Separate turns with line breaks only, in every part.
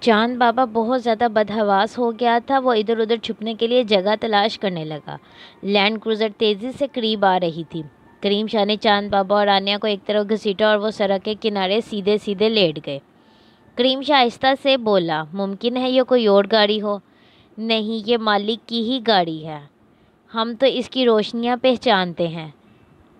چاند بابا بہت زیادہ بدحواس ہو گیا تھا۔ وہ ادھر ادھر چھپنے کے لیے جگہ تلاش کرنے لگا۔ لینڈ کروزر تیزی سے قریب آ رہی تھی۔ کریم شاہ نے چاند بابا اور رانیہ کو ایک طرف گھسیٹا اور وہ سڑک کے کنارے سیدھے سیدھے لیٹ گئے۔ کریم شاہ آہستہ سے بولا، ممکن ہے یہ کوئی اور گاڑی ہو؟ نہیں، یہ مالک کی ہی گاڑی ہے، ہم تو اس کی روشنیاں پہچانتے ہیں،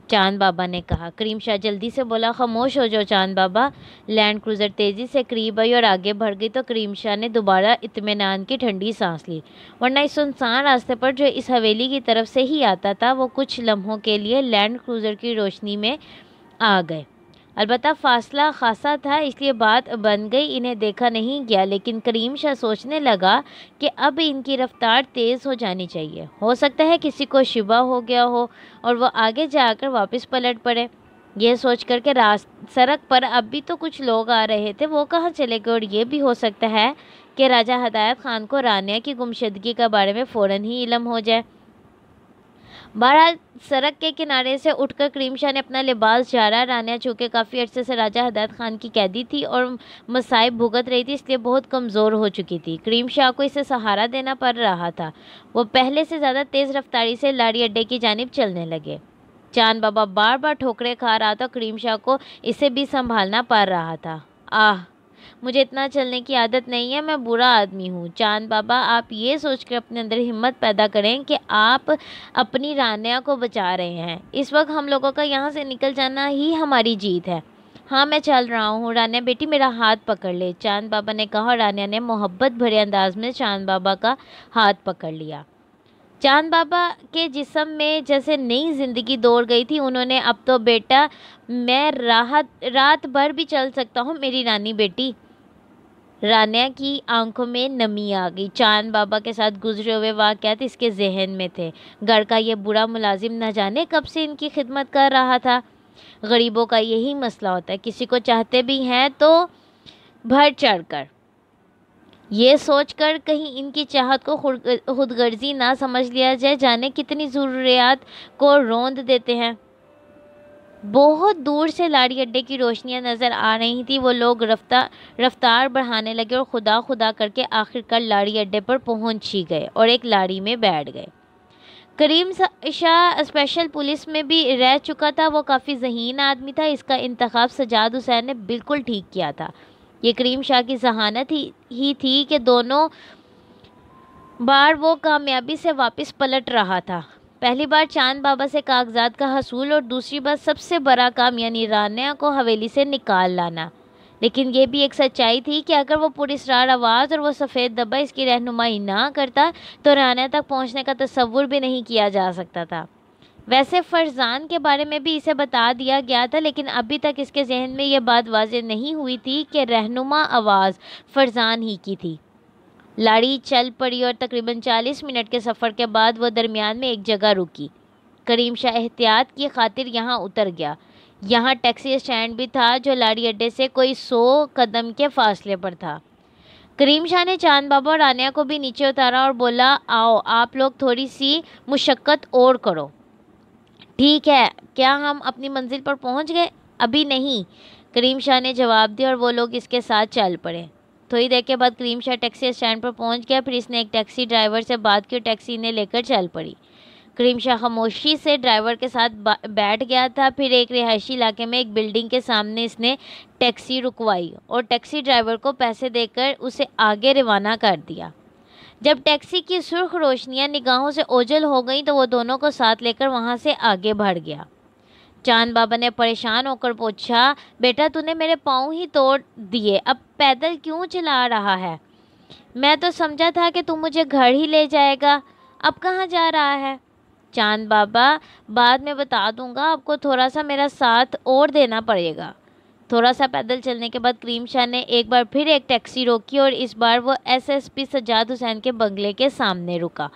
چاند بابا نے کہا۔ کریم شاہ جلدی سے بولا، خاموش ہو جاؤ چاند بابا۔ لینڈ کروزر تیزی سے قریب آئی اور آگے بڑھ گئی تو کریم شاہ نے دوبارہ اطمینان کی ٹھنڈی سانس لی، ورنہ اس سنسان راستے پر جو اس حویلی کی طرف سے ہی آتا تھا وہ کچھ لمحوں کے لیے لینڈ کروزر کی روشنی میں آ گئے۔ البتہ فاصلہ خاصا تھا، اس لیے بات بن گئی انہیں دیکھا نہیں گیا، لیکن کریم شاہ سوچنے لگا کہ اب ان کی رفتار تیز ہو جانی چاہیے، ہو سکتا ہے کسی کو شبہ ہو گیا ہو اور وہ آگے جا کر واپس پلٹ پڑے۔ یہ سوچ کر کہ سڑک پر اب بھی تو کچھ لوگ آ رہے تھے، وہ کہاں چلے گئے، اور یہ بھی ہو سکتا ہے کہ راجہ ہدایت خان کو رانیہ کی گمشدگی کے بارے میں فوراً ہی علم ہو جائے۔ بہرحال سڑک کے کنارے سے اٹھ کر کریم شاہ نے اپنا لباس جھاڑا۔ رانیہ چونکہ کافی عرصے سے راجہ ہدایت خان کی قیدی تھی اور مصائب بھگت رہی تھی، اس لیے بہت کمزور ہو چکی تھی۔ کریم شاہ کو اسے سہارا دینا پڑ رہا تھا۔ وہ پہلے سے زیادہ تیز رفتاری سے لاڑی اڈے کی جانب چلنے لگے۔ چاند بابا بار بار ٹھوکریں کھا رہا تھا، کریم شاہ کو اسے بھی سنبھالنا پڑ رہا تھا۔ مجھے اتنا چلنے کی عادت نہیں ہے، میں برا آدمی ہوں۔ چاند بابا، آپ یہ سوچ کر اپنے اندر ہمت پیدا کریں کہ آپ اپنی رانیہ کو بچا رہے ہیں، اس وقت ہم لوگوں کا یہاں سے نکل جانا ہی ہماری جیت ہے۔ ہاں، میں چل رہا ہوں، رانیہ بیٹی میرا ہاتھ پکڑ لے، چاند بابا نے کہا، اور رانیہ نے محبت بھرے انداز میں چاند بابا کا ہاتھ پکڑ لیا۔ چاند بابا کے جسم میں جیسے نئی زندگی دوڑ گئی تھی۔ انہوں نے، اب تو بیٹا میں رات بھر بھی چل سکتا ہوں میری رانی بیٹی۔ رانیہ کی آنکھوں میں نمی آ گئی۔ چاند بابا کے ساتھ گزرے ہوئے واقعات اس کے ذہن میں تھے۔ گھر کا یہ برا ملازم نہ جانے کب سے ان کی خدمت کر رہا تھا۔ غریبوں کا یہی مسئلہ ہوتا ہے، کسی کو چاہتے بھی ہیں تو بڑھ چڑھ کر، یہ سوچ کر کہیں ان کی چاہت کو خود غرضی نہ سمجھ لیا جائے، جانے کتنی ضروریات کو روند دیتے ہیں۔ بہت دور سے لاڑی اڈے کی روشنیاں نظر آ رہی تھی۔ وہ لوگ رفتار بڑھانے لگے اور خدا خدا کر کے آخرکار لاڑی اڈے پر پہنچ ہی گئے اور ایک لاڑی میں بیٹھ گئے۔ کریم شاہ اسپیشل پولیس میں بھی رہ چکا تھا، وہ کافی ذہین آدمی تھا، اس کا انتخاب سجاد حسین نے بالکل ٹھیک کیا تھا۔ یہ کریم شاہ کی ذہانت ہی تھی کہ دونوں بار وہ کامیابی سے واپس پلٹ رہا تھا۔ پہلی بار چاند بابا سے کاغذات کا حصول اور دوسری بار سب سے بڑا کام یعنی رانیہ کو حویلی سے نکال لانا۔ لیکن یہ بھی ایک سچائی تھی کہ اگر وہ پراسرار آواز اور وہ سفید دبا اس کی رہنمائی نہ کرتا تو رانیہ تک پہنچنے کا تصور بھی نہیں کیا جا سکتا تھا۔ ویسے فرزان کے بارے میں بھی اسے بتا دیا گیا تھا، لیکن ابھی تک اس کے ذہن میں یہ بات واضح نہیں ہوئی تھی کہ رہنما آواز فرزان ہی کی تھی۔ لاڑی چل پڑی اور تقریباً 40 منٹ کے سفر کے بعد وہ درمیان میں ایک جگہ رکی۔ کریم شاہ احتیاط کی خاطر یہاں اتر گیا۔ یہاں ٹیکسی اسٹینڈ بھی تھا جو لاڑی اڈے سے کوئی 100 قدم کے فاصلے پر تھا۔ کریم شاہ نے چاند بابا اور رانیہ کو بھی نیچے اتارا اور بولا، آؤ آپ لوگ تھوڑی سی مشقت اور کرو۔ ٹھیک ہے، کیا ہم اپنی منزل پر پہنچ گئے؟ ابھی نہیں، کریم شاہ نے جواب دیا اور وہ لوگ اس کے ساتھ چل پڑے۔ تھوڑی دیر کے بعد کریم شاہ ٹیکسی اسٹینڈ پر پہنچ گیا، پھر اس نے ایک ٹیکسی ڈرائیور سے بات کی اور ٹیکسی انہیں لے کر چل پڑی۔ کریم شاہ خاموشی سے ڈرائیور کے ساتھ بیٹھ گیا تھا، پھر ایک رہائشی علاقے میں ایک بلڈنگ کے سامنے اس نے ٹیکسی رکوائی اور ٹیکسی ڈرائیور کو پیسے دے کر اسے آگے روانہ کر دیا۔ جب ٹیکسی کی سرخ روشنیاں نگاہوں سے اوجھل ہو گئیں تو وہ دونوں کو ساتھ لے کر وہاں سے آگے بڑھ گیا۔ چاند بابا نے پریشان ہو کر پوچھا، بیٹا تو نے میرے پاؤں ہی توڑ دیے، اب پیدل کیوں چلا رہا ہے؟ میں تو سمجھا تھا کہ تم مجھے گھر ہی لے جائے گا، اب کہاں جا رہا ہے؟ چاند بابا، بعد میں بتا دوں گا، آپ کو تھوڑا سا میرا ساتھ اور دینا پڑے گا۔ تھوڑا سا پیدل چلنے کے بعد کریم شاہ نے ایک بار پھر ایک ٹیکسی روکی اور اس بار وہ ایس پی سجاد حسین کے بنگلے کے سامنے رکا۔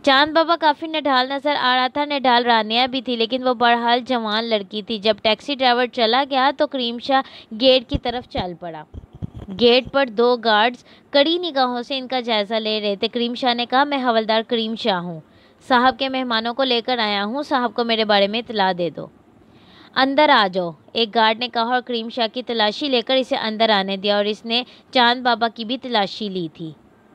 چاند بابا کافی نڈھال نظر آ رہا تھا، نڈھال رانیہ بھی تھی، لیکن وہ بہرحال جوان لڑکی تھی۔ جب ٹیکسی ڈرائیور چلا گیا تو کریم شاہ گیٹ کی طرف چل پڑا۔ گیٹ پر 2 گارڈز کڑی نگاہوں سے ان کا جائزہ لے رہے تھے۔ کریم شاہ نے کہا، میں حوالدار کریم شاہ ہوں، صاحب کے مہمانوں کو لے کر آیا ہوں، صاحب کو میرے بارے میں اطلاع دے دو۔ اندر آ جاؤ، ایک گارڈ نے کہا اور کریم شاہ کی تلاشی لے کر اسے اندر آنے دیا، اور اس نے چاند بابا کی بھی تلاشی لی تھی۔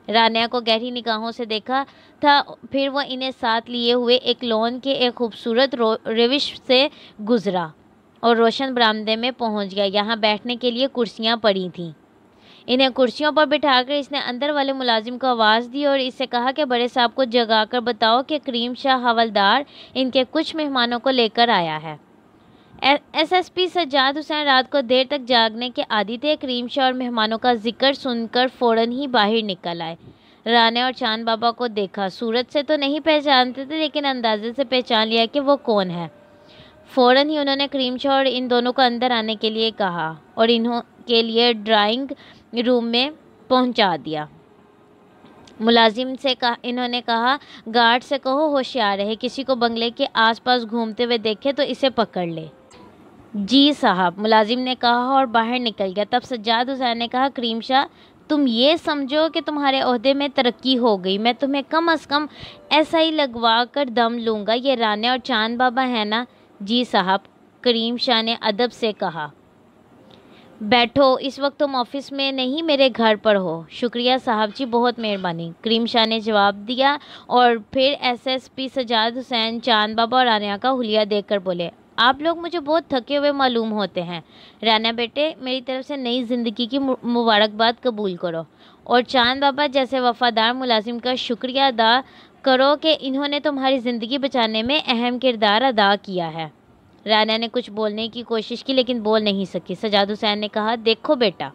رانیہ کو گہری نگاہوں سے دیکھا تھا، پھر وہ انہیں ساتھ لیے ہوئے ایک لون کے ایک خوبصورت روش سے گزرا اور روشن برآمدے میں پہنچ گیا۔ یہاں بیٹھنے کے لیے کرسیاں پڑی تھیں۔ انہیں کرسیوں پر بٹھا کر اس نے اندر والے ملازم کو آواز دی اور اس سے کہا کہ بڑے صاحب کو جگا کر بتاؤ کہ کریم شاہ حوالدار ان کے کچھ مہمانوں کو لے کر آیا ہے۔ ایس ایس پی سجاد حسین رات کو دیر تک جاگنے کے عادی تھے۔ کریم شاہ اور مہمانوں کا ذکر سن کر فوراً ہی باہر نکل آئے۔ رانیہ اور چاند بابا کو دیکھا، صورت سے تو نہیں پہچانتے تھے لیکن اندازے سے پہچان لیا کہ وہ کون ہے۔ فوراً ہی انہوں نے کریم شاہ اور ان دونوں کو اندر آنے کے لیے کہا اور انہوں کے لیے ڈرائنگ روم میں پہنچا دیا۔ ملازم سے انہوں نے کہا، گارڈ سے کہو ہوشیار رہے، کسی کو بنگلے کے آس پاس گھومتے ہوئے دیکھے تو اسے پکڑ لے۔ جی صاحب، ملازم نے کہا اور باہر نکل گیا۔ تب سجاد حسین نے کہا، کریم شاہ تم یہ سمجھو کہ تمہارے عہدے میں ترقی ہو گئی، میں تمہیں کم از کم ایسا ہی لگوا کر دم لوں گا۔ یہ رانیہ اور چاند بابا ہے نا؟ جی صاحب، کریم شاہ نے ادب سے کہا۔ بیٹھو، اس وقت تم آفس میں نہیں میرے گھر پر ہو۔ شکریہ صاحب جی، بہت مہربانی، کریم شاہ نے جواب دیا اور پھر ایس ایس پی سجاد حسین، چاند بابا اور رانیہ کا حلیہ دیکھ کر بولے، آپ لوگ مجھے بہت تھکے ہوئے معلوم ہوتے ہیں۔ رانیہ بیٹے، میری طرف سے نئی زندگی کی مبارکباد قبول کرو، اور چاند بابا جیسے وفادار ملازم کا شکریہ ادا کرو کہ انہوں نے تمہاری زندگی بچانے میں اہم کردار ادا کیا ہے۔ رانیہ نے کچھ بولنے کی کوشش کی لیکن بول نہیں سکی۔ سجاد حسین نے کہا، دیکھو بیٹا،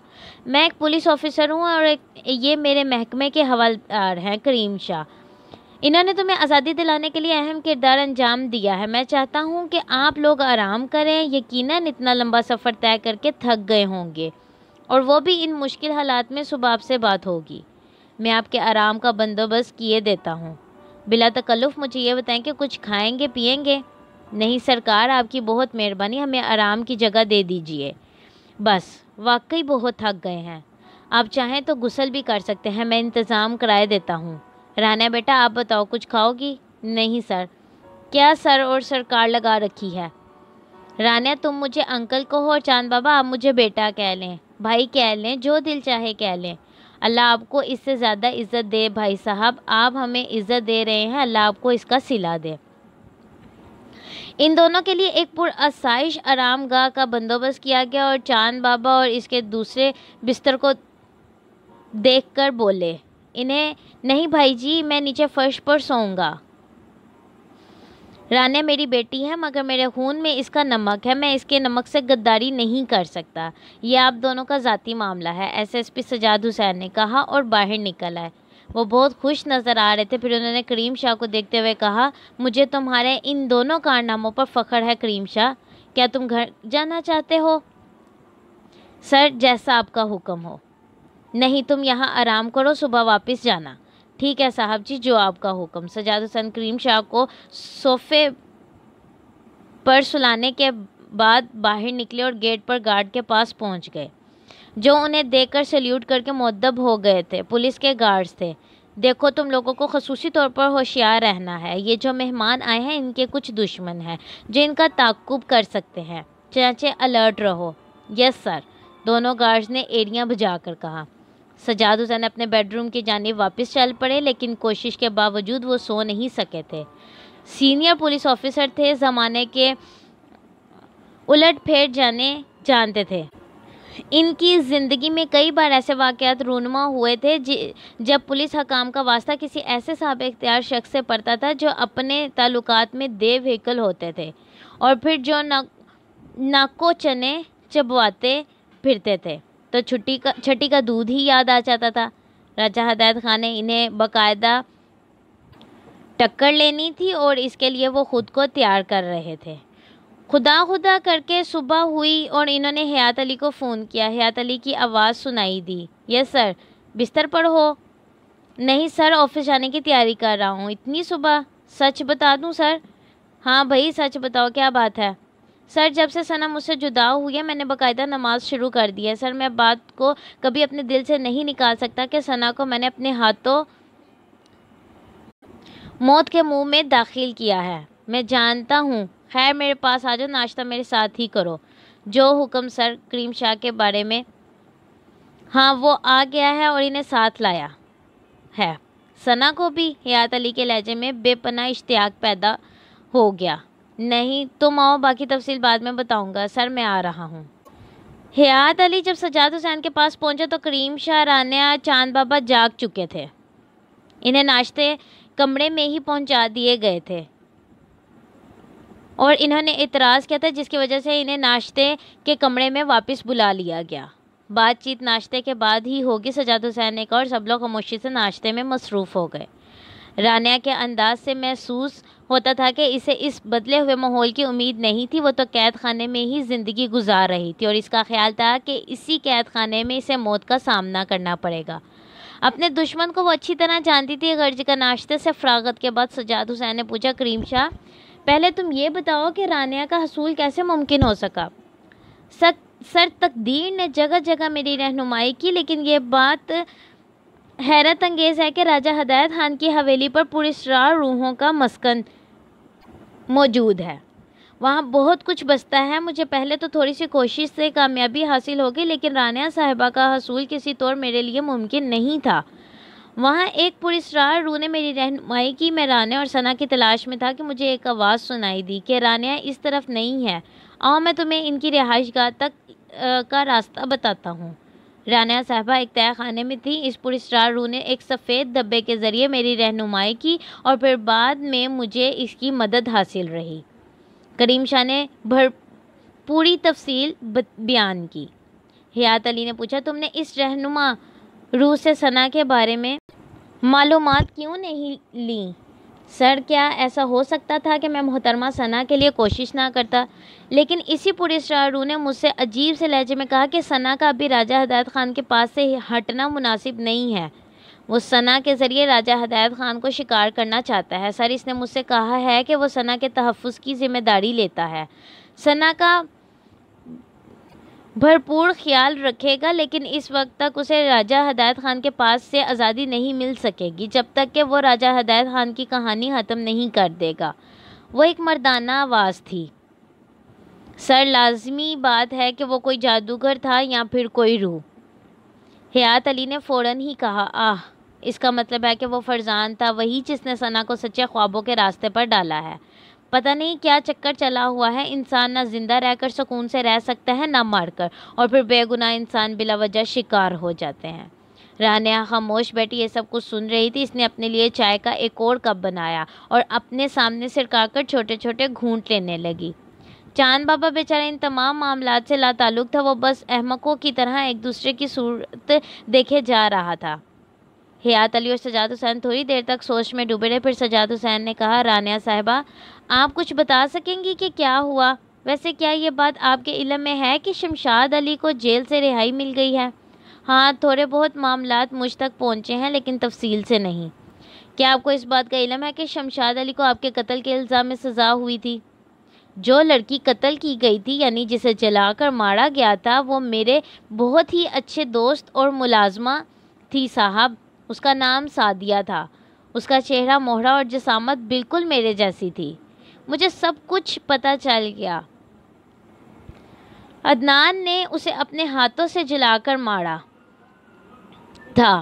میں ایک پولیس آفیسر ہوں اور یہ میرے محکمے کے حوالدار ہیں کریم شاہ۔ انہوں نے تمہیں آزادی دلانے کے لیے اہم کردار انجام دیا ہے۔ میں چاہتا ہوں کہ آپ لوگ آرام کریں، یقیناً اتنا لمبا سفر طے کر کے تھک گئے ہوں گے، اور وہ بھی ان مشکل حالات میں۔ صبح آپ سے بات ہوگی، میں آپ کے آرام کا بندوبست کیے دیتا ہوں۔ بلا تکلف مجھے یہ بتائیں کہ کچھ کھائیں گے پئیں گے؟ نہیں سرکار، آپ کی بہت مہربانی، ہمیں آرام کی جگہ دے دیجیے، بس واقعی بہت تھک گئے ہیں۔ آپ چاہیں تو غسل بھی کر سکتے ہیں، میں انتظام کرائے دیتا ہوں۔ رانیہ بیٹا آپ بتاؤ، کچھ کھاؤ گی؟ نہیں سر۔ کیا سر اور سرکار لگا رکھی ہے؟ رانیہ تم مجھے انکل کہو اور چاند بابا آپ مجھے بیٹا کہہ لیں، بھائی کہہ لیں، جو دل چاہے کہہ لیں۔ اللہ آپ کو اس سے زیادہ عزت دے بھائی صاحب، آپ ہمیں عزت دے رہے ہیں، اللہ آپ کو اس کا صلہ دے۔ ان دونوں کے لیے ایک پرآسائش آرام گاہ کا بندوبست کیا گیا اور چاند بابا اور اس کے دوسرے بستر کو دیکھ کر بولے، انہیں نہیں بھائی جی، میں نیچے فرش پر سوؤں گا۔ رانیہ میری بیٹی ہے مگر میرے خون میں اس کا نمک ہے، میں اس کے نمک سے غداری نہیں کر سکتا، یہ آپ دونوں کا ذاتی معاملہ ہے، ایس ایس پی سجاد حسین نے کہا اور باہر نکل آئے۔ وہ بہت خوش نظر آ رہے تھے۔ پھر انہوں نے کریم شاہ کو دیکھتے ہوئے کہا، مجھے تمہارے ان دونوں کارناموں پر فخر ہے کریم شاہ، کیا تم گھر جانا چاہتے ہو؟ سر جیسا آپ کا حکم ہو۔ نہیں تم یہاں آرام کرو، صبح واپس جانا۔ ٹھیک ہے صاحب جی، جو آپ کا حکم۔ سجاد حسین کریم شاہ کو صوفے پر سلانے کے بعد باہر نکلے اور گیٹ پر گارڈ کے پاس پہنچ گئے، جو انہیں دیکھ کر سلیوٹ کر کے مؤدب ہو گئے تھے۔ پولیس کے گارڈز تھے۔ دیکھو تم لوگوں کو خصوصی طور پر ہوشیار رہنا ہے، یہ جو مہمان آئے ہیں ان کے کچھ دشمن ہیں جو ان کا تعاقب کر سکتے ہیں، چنانچہ الرٹ رہو۔ یس سر، دونوں گارڈز نے ایڑیاں بجا کر کہا۔ سجاد حسین اپنے بیڈ روم کی جانب واپس چل پڑے لیکن کوشش کے باوجود وہ سو نہیں سکے تھے۔ سینئر پولیس آفیسر تھے، زمانے کے الٹ پھیر جانتے تھے۔ ان کی زندگی میں کئی بار ایسے واقعات رونما ہوئے تھے جب پولیس حکام کا واسطہ کسی ایسے صاحب اختیار شخص سے پڑتا تھا جو اپنے تعلقات میں دیو ہیکل ہوتے تھے اور پھر جو ناکو چنے چبواتے پھرتے تھے تو چھٹی کا دودھ ہی یاد آ جاتا تھا۔ راجہ ہدایت خان نے انہیں باقاعدہ ٹکر لینی تھی اور اس کے لیے وہ خود کو تیار کر رہے تھے۔ خدا کر کے صبح ہوئی اور انہوں نے حیات علی کو فون کیا۔ حیات علی کی آواز سنائی دی، یس سر، بستر پر ہو؟ نہیں سر، آفس جانے کی تیاری کر رہا ہوں۔ اتنی صبح؟ سچ بتا دوں سر؟ ہاں بھائی سچ بتاؤ، کیا بات ہے؟ سر جب سے ثنا مجھ سے جدا ہوئی ہے میں نے باقاعدہ نماز شروع کر دی ہے۔ سر میں بات کو کبھی اپنے دل سے نہیں نکال سکتا کہ ثنا کو میں نے اپنے ہاتھوں موت کے منہ میں داخل کیا ہے۔ میں جانتا ہوں خیر میرے پاس آ جاؤ، ناشتہ میرے ساتھ ہی کرو۔ جو حکم سر۔ کریم شاہ کے بارے میں؟ ہاں وہ آ گیا ہے اور انہیں ساتھ لایا ہے۔ ثنا کو بھی حیات علی کے لہجے میں بے پناہ اشتیاق پیدا ہو گیا۔ نہیں تم آؤ، باقی تفصیل بعد میں بتاؤں گا سر، میں آ رہا ہوں۔ حیات علی جب سجاد حسین کے پاس پہنچا تو کریم شاہ، رانیہ، چاند بابا جاگ چکے تھے۔ انہیں ناشتے کمرے میں ہی پہنچا دیے گئے تھے اور انہوں نے اعتراض کیا تھا، جس کی وجہ سے انہیں ناشتے کے کمرے میں واپس بلا لیا گیا۔ بات چیت ناشتے کے بعد ہی ہوگی، سجاد حسین نے کہا، اور سب لوگ خاموشی سے ناشتے میں مصروف ہو گئے۔ رانیہ کے انداز سے محسوس ہوتا تھا کہ اسے اس بدلے ہوئے ماحول کی امید نہیں تھی۔ وہ تو قید خانے میں ہی زندگی گزار رہی تھی اور اس کا خیال تھا کہ اسی قید خانے میں اسے موت کا سامنا کرنا پڑے گا۔ اپنے دشمن کو وہ اچھی طرح جانتی تھی۔ غرض کا ناشتے سے فراغت کے بعد سجاد حسین نے پوچھا، کریم شاہ پہلے تم یہ بتاؤ کہ رانیہ کا حصول کیسے ممکن ہو سکا؟ سر تقدیر نے جگہ جگہ میری رہنمائی کی، لیکن یہ بات حیرت انگیز ہے کہ راجہ ہدایت خان کی حویلی پر پراسرار روحوں کا مسکن موجود ہے۔ وہاں بہت کچھ بستا ہے۔ مجھے پہلے تو تھوڑی سی کوشش سے کامیابی حاصل ہوگی، لیکن رانیہ صاحبہ کا حصول کسی طور میرے لیے ممکن نہیں تھا۔ وہاں ایک پراسرار روح نے میری رہنمائی کی۔ میں رانیہ اور ثنا کی تلاش میں تھا کہ مجھے ایک آواز سنائی دی کہ رانیہ اس طرف نہیں ہے، آؤ میں تمہیں ان کی رہائش گاہ تک کا راستہ بتاتا ہوں۔ رانیہ صاحبہ ایک تہہ خانے میں تھی۔ اس پراسرار روح نے ایک سفید دبے کے ذریعے میری رہنمائی کی اور پھر بعد میں مجھے اس کی مدد حاصل رہی۔ کریم شاہ نے پوری تفصیل بیان کی۔ حیات علی نے پوچھا، تم نے اس رہنما روح سے ثنا کے بارے میں معلومات کیوں نہیں لیں؟ سر کیا ایسا ہو سکتا تھا کہ میں محترمہ ثنا کے لیے کوشش نہ کرتا؟ لیکن اسی پراسرار روح نے مجھ سے عجیب سے لہجے میں کہا کہ ثنا کا ابھی راجہ ہدایت خان کے پاس سے ہٹنا مناسب نہیں ہے۔ وہ ثنا کے ذریعے راجہ ہدایت خان کو شکار کرنا چاہتا ہے۔ سر اس نے مجھ سے کہا ہے کہ وہ ثنا کے تحفظ کی ذمہ داری لیتا ہے، ثنا کا بھرپور خیال رکھے گا، لیکن اس وقت تک اسے راجہ ہدایت خان کے پاس سے آزادی نہیں مل سکے گی جب تک کہ وہ راجہ ہدایت خان کی کہانی ختم نہیں کر دے گا۔ وہ ایک مردانہ آواز تھی۔ سر لازمی بات ہے کہ وہ کوئی جادوگر تھا یا پھر کوئی روح۔ حیات علی نے فوراً ہی کہا، اس کا مطلب ہے کہ وہ فرزان تھا، وہی جس نے ثنا کو سچے خوابوں کے راستے پر ڈالا ہے۔ پتہ نہیں کیا چکر چلا ہوا ہے، انسان نہ زندہ رہ کر سکون سے رہ سکتا ہے نہ مار کر، اور پھر بے گناہ انسان بلا وجہ شکار ہو جاتے ہیں۔ رانیہ خاموش بیٹھی یہ سب کچھ سن رہی تھی۔ اس نے اپنے لیے چائے کا ایک اور کپ بنایا اور اپنے سامنے سرکا کر چھوٹے چھوٹے گھونٹ لینے لگی۔ چاند بابا بیچارہ ان تمام معاملات سے لا تعلق تھا، وہ بس احمقوں کی طرح ایک دوسرے کی صورت دیکھے جا رہا تھا۔ حیات علی اور سجاد حسین تھوڑی دیر تک سوچ میں ڈوبے رہے، پھر سجاد حسین نے کہا، رانیہ صاحبہ آپ کچھ بتا سکیں گی کہ کیا ہوا؟ ویسے کیا یہ بات آپ کے علم میں ہے کہ شمشاد علی کو جیل سے رہائی مل گئی ہے؟ ہاں تھوڑے بہت معاملات مجھ تک پہنچے ہیں، لیکن تفصیل سے نہیں۔ کیا آپ کو اس بات کا علم ہے کہ شمشاد علی کو آپ کے قتل کے الزام میں سزا ہوئی تھی؟ جو لڑکی قتل کی گئی تھی، یعنی جسے جلا کر مارا گیا تھا، وہ میرے بہت ہی اچھے دوست اور ملازمہ تھی صاحب۔ اس کا نام سعدیہ تھا۔ اس کا چہرہ مہرہ اور جسامت بالکل میرے جیسی تھی۔ مجھے سب کچھ پتہ چل گیا۔ عدنان نے اسے اپنے ہاتھوں سے جلا کر مارا تھا۔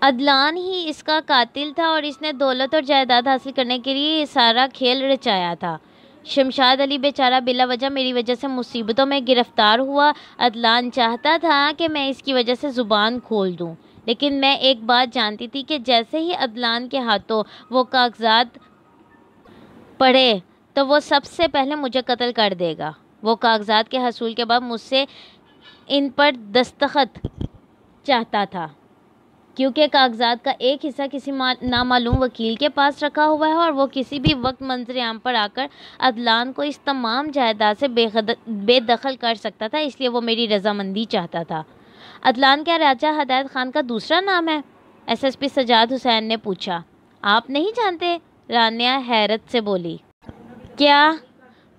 عدنان ہی اس کا قاتل تھا اور اس نے دولت اور جائیداد حاصل کرنے کے لیے یہ سارا کھیل رچایا تھا۔ شمشاد علی بیچارہ بلا وجہ میری وجہ سے مصیبتوں میں گرفتار ہوا۔ عدنان چاہتا تھا کہ میں اس کی وجہ سے زبان کھول دوں، لیکن میں ایک بات جانتی تھی کہ جیسے ہی عدنان کے ہاتھوں وہ کاغذات پڑھے تو وہ سب سے پہلے مجھے قتل کر دے گا۔ وہ کاغذات کے حصول کے بعد مجھ سے ان پر دستخط چاہتا تھا، کیونکہ کاغذات کا ایک حصہ کسی نامعلوم وکیل کے پاس رکھا ہوا ہے اور وہ کسی بھی وقت منظر عام پر آ کر عدنان کو اس تمام جائیداد سے بے دخل کر سکتا تھا، اس لیے وہ میری رضامندی چاہتا تھا۔ عدنان کیا راجہ ہدایت خان کا دوسرا نام ہے؟ SSP سجاد حسین نے پوچھا۔ آپ نہیں جانتے؟ رانیہ حیرت سے بولی۔ کیا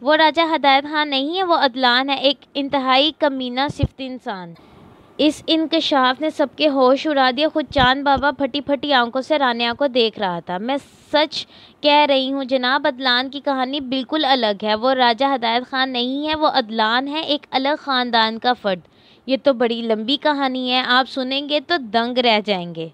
وہ راجہ ہدایت خان نہیں ہے؟ وہ عدنان ہے، ایک انتہائی کمینہ صفت انسان۔ اس انکشاف نے سب کے ہوش اڑا دیے۔ خود چاند بابا پھٹی پھٹی آنکھوں سے رانیہ کو دیکھ رہا تھا۔ میں سچ کہہ رہی ہوں جناب، عدلان کی کہانی بالکل الگ ہے۔ وہ راجہ ہدایت خان نہیں ہے، وہ عدلان ہے، ایک الگ خاندان کا فرد۔ یہ تو بڑی لمبی کہانی ہے، آپ سنیں گے تو دنگ رہ جائیں گے۔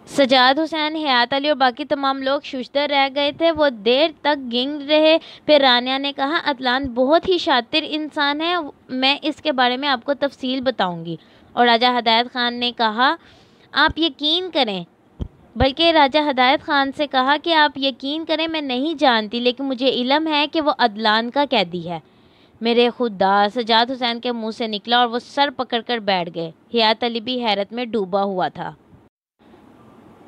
سجاد حسین، حیات علی اور باقی تمام لوگ ششدر رہ گئے تھے۔ وہ دیر تک گنگ رہے، پھر رانیہ نے کہا، عدلان بہت ہی شاطر انسان ہے، میں اس کے بارے میں آپ کو تفصیل بتاؤں گی۔ اور راجہ ہدایت خان نے کہا، آپ یقین کریں، بلکہ راجہ ہدایت خان سے کہا کہ آپ یقین کریں، میں نہیں جانتی، لیکن مجھے علم ہے کہ وہ عدلان کا قیدی ہے۔ میرے خدا، سجاد حسین کے منہ سے نکلا اور وہ سر پکڑ کر بیٹھ گئے۔ حیات علی بھی حیرت میں ڈوبا ہوا تھا۔